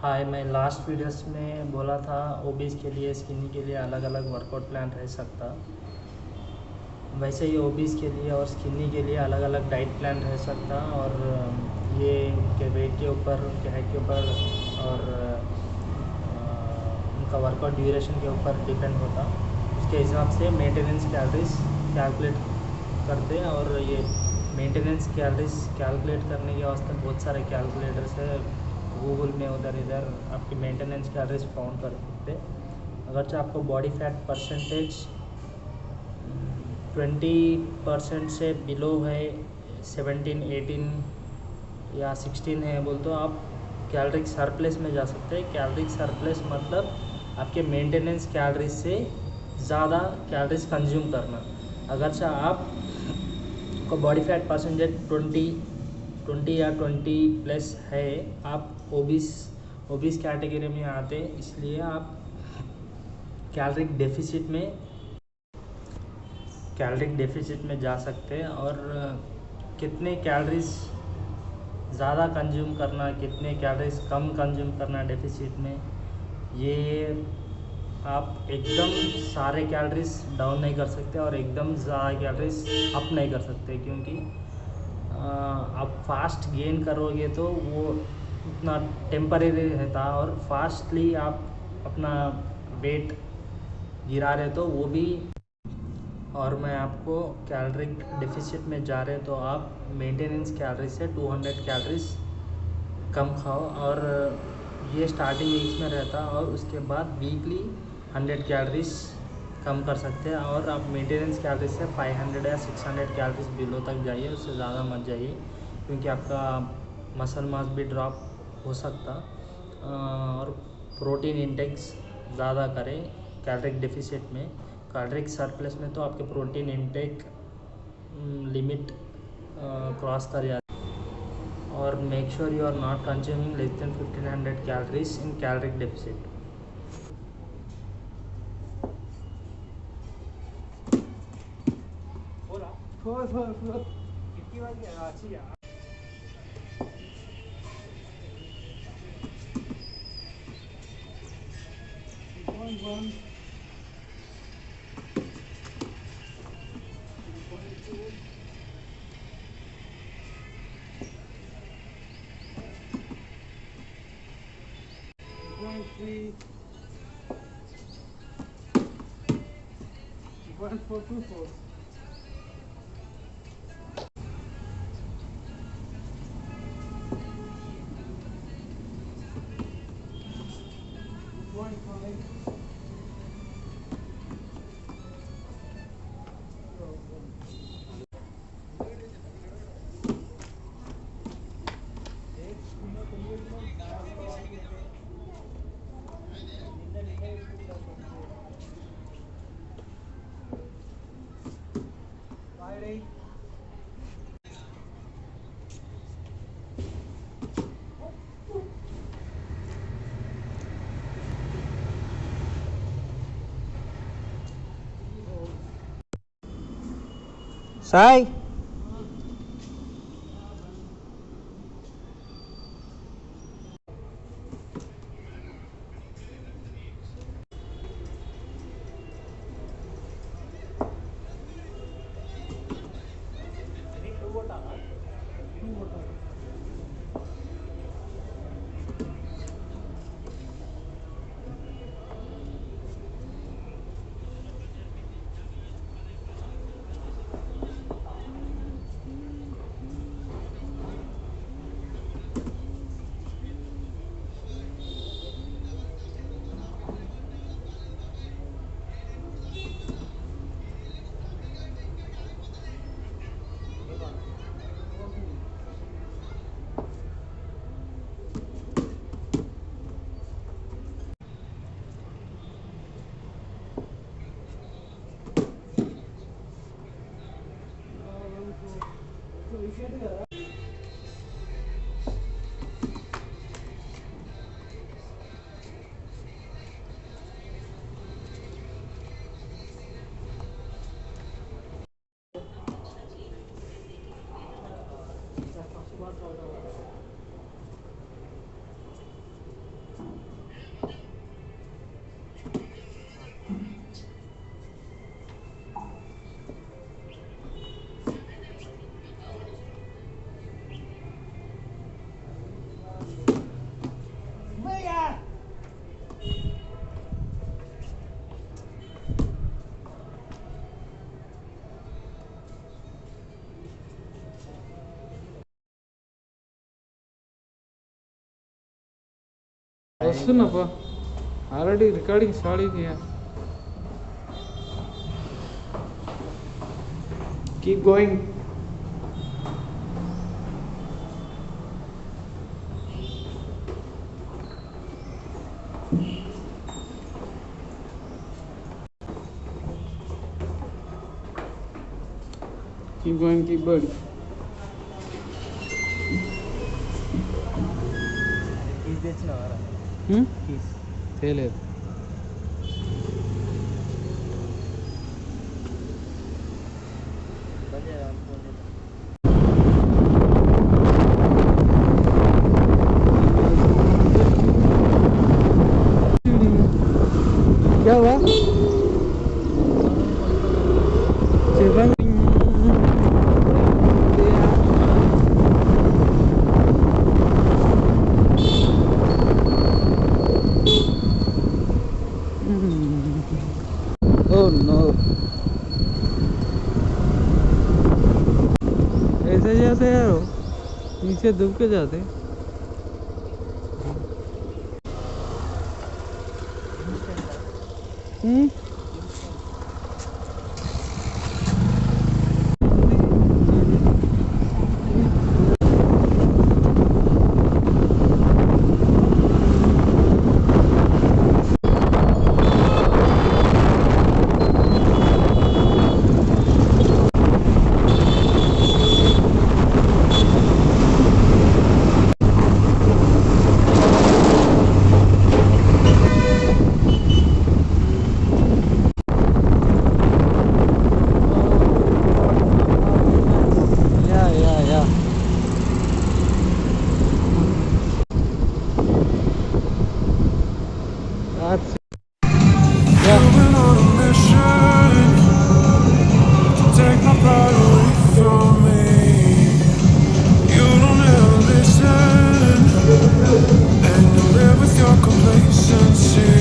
हाय, मैं last videos में बोला था ओबीज के लिए स्किनी के लिए अलग अलग वर्कआउट प्लान रह सकता। वैसे ही ओबीज के लिए और स्किनी के लिए अलग अलग डाइट प्लान रह सकता। और ये उनके वेट के ऊपर, उनके हाइट के ऊपर और उनका वर्कआउट ड्यूरेशन के ऊपर डिपेंड होता। उसके हिसाब से मेंटेनेंस कैलोरीज कैलकुलेट करते हैं। और ये मेंटेनेंस कैलोरीज कैलकुलेट करने के वास्ते बहुत सारे कैलकुलेटर्स है गूगल में, उधर इधर आपकी मेंटेनेंस कैलोरीज फाउंड कर सकते। अगरचे आपको बॉडी फैट परसेंटेज 20% से बिलो है, 17, 18 या 16 है बोल तो आप कैलोरिक सरप्लस में जा सकते हैं। कैलोरिक सरप्लस मतलब आपके मेंटेनेंस कैलोरीज से ज़्यादा कैलोरीज कंज्यूम करना। अगरचे आप को बॉडी फैट परसेंटेज 20 या 20+ है, आप ओबीस कैटेगरी में आते, इसलिए आप कैलोरिक डेफिसिट में जा सकते हैं। और कितने कैलोरीज ज़्यादा कंज्यूम करना, कितने कैलोरीज कम कंज्यूम करना डेफिसिट में, ये आप एकदम सारे कैलोरीज डाउन नहीं कर सकते और एकदम ज़्यादा कैलोरीज अप नहीं कर सकते, क्योंकि आप फास्ट गेन करोगे तो वो उतना टेम्परेरी रहता और फास्टली आप अपना वेट गिरा रहे तो वो भी। और मैं आपको कैलोरिक डेफिसिट में जा रहे तो आप मेंटेनेंस कैलोरीज से 200 कैलोरीज कम खाओ। और ये स्टार्टिंग वीक्स में रहता और उसके बाद वीकली 100 कैलोरीज कम कर सकते हैं। और आप मेंटेनेंस कैलोरीज से 500 या 600 कैलोरीज बिलो तक जाइए, उससे ज़्यादा मत जाइए, क्योंकि आपका मसल मास भी ड्रॉप हो सकता। और प्रोटीन इंटेक्स ज़्यादा करें कैलोरिक डेफिसिट में। कैलोरिक सरप्लस में तो आपके प्रोटीन इंटेक लिमिट क्रॉस कर जाती। और make sure you are not consuming less than 1500 calories in caloric deficit. कितनी बार किया अच्छी यार। 1 3 1 4 2 4 1 5 Sai. వస్తున్నప్పా ఆల్రెడీ రికార్డింగ్ స్టార్ట్ అయింది. Keep going. Keep going, keep going. Keys తెచ్చినావారా? కీస్ తెలియదు. क्या हुआ? Children Oh no. ऐसे जाते यार, नीचे डूब के जाते. That's You've been on a mission to take my pride away from me. You don't ever listen, and you live with your complacency.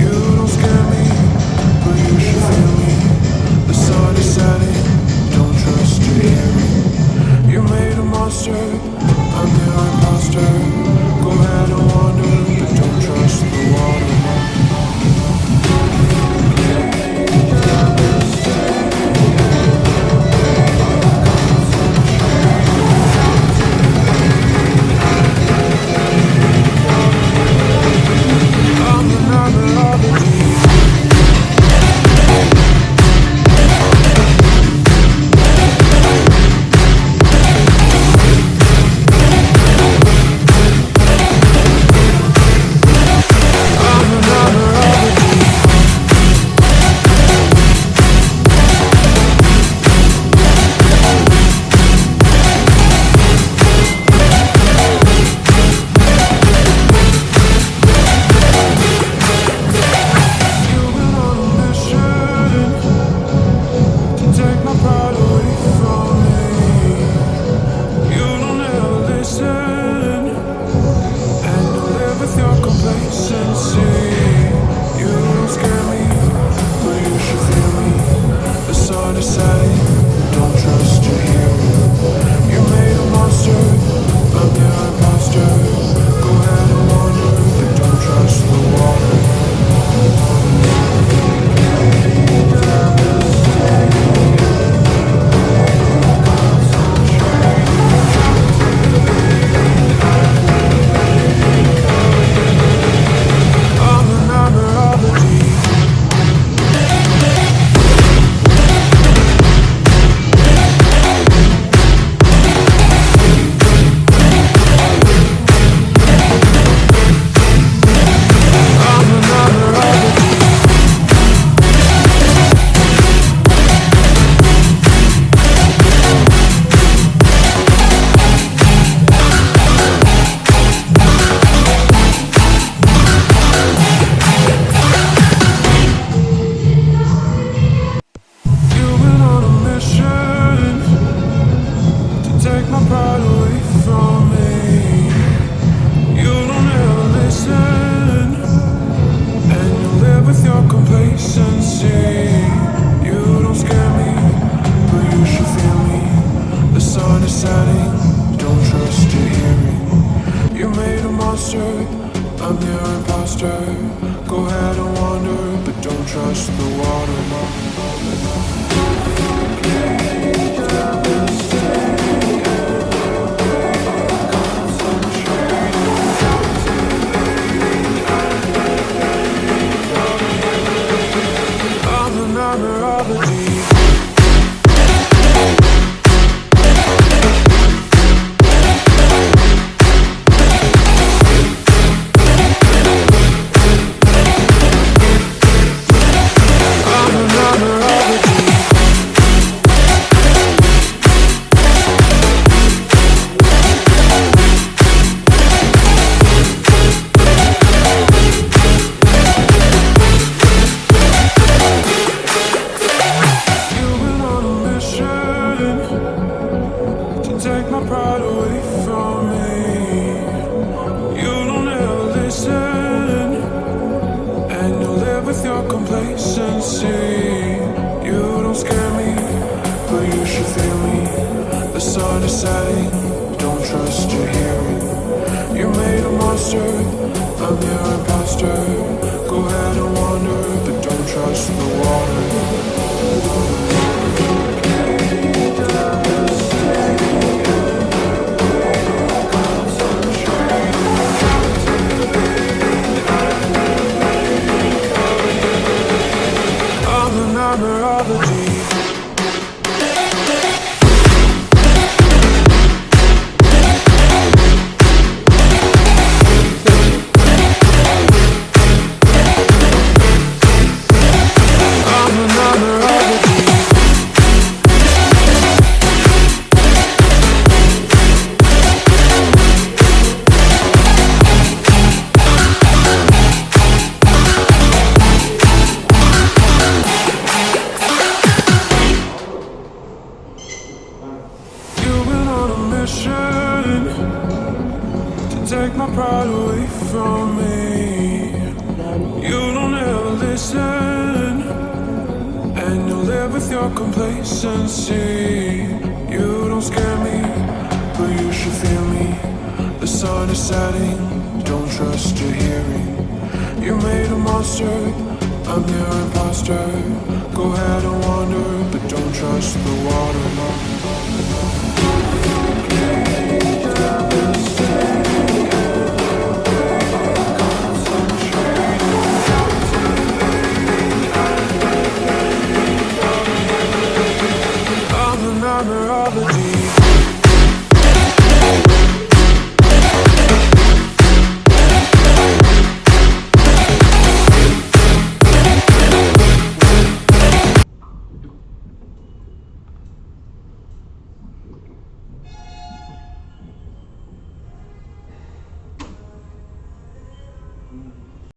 You don't scare me, but you should feel me. The sun is setting, don't trust your hearing. You made a monster, I'm the imposter. Go ahead and wander, but don't trust the water. I'm your imposter. Go ahead and wander, but don't trust the water. I'm the nightmare of the deep. Take my pride away from me. You don't ever listen, and you live with your complacency. You don't scare me, but you should fear me. The sun is setting, don't trust your hearing. You made a monster, I'm your imposter. Go ahead and wander, but don't trust the water. Nightmare of the deep. I'm the nightmare of the deep. To take my pride away from me. You don't ever listen, and you live with your complacency. You don't scare me, but you should fear me. The sun is setting, don't trust your hearing. You made a monster, I'm your imposter. Go ahead and wander, but don't trust the water.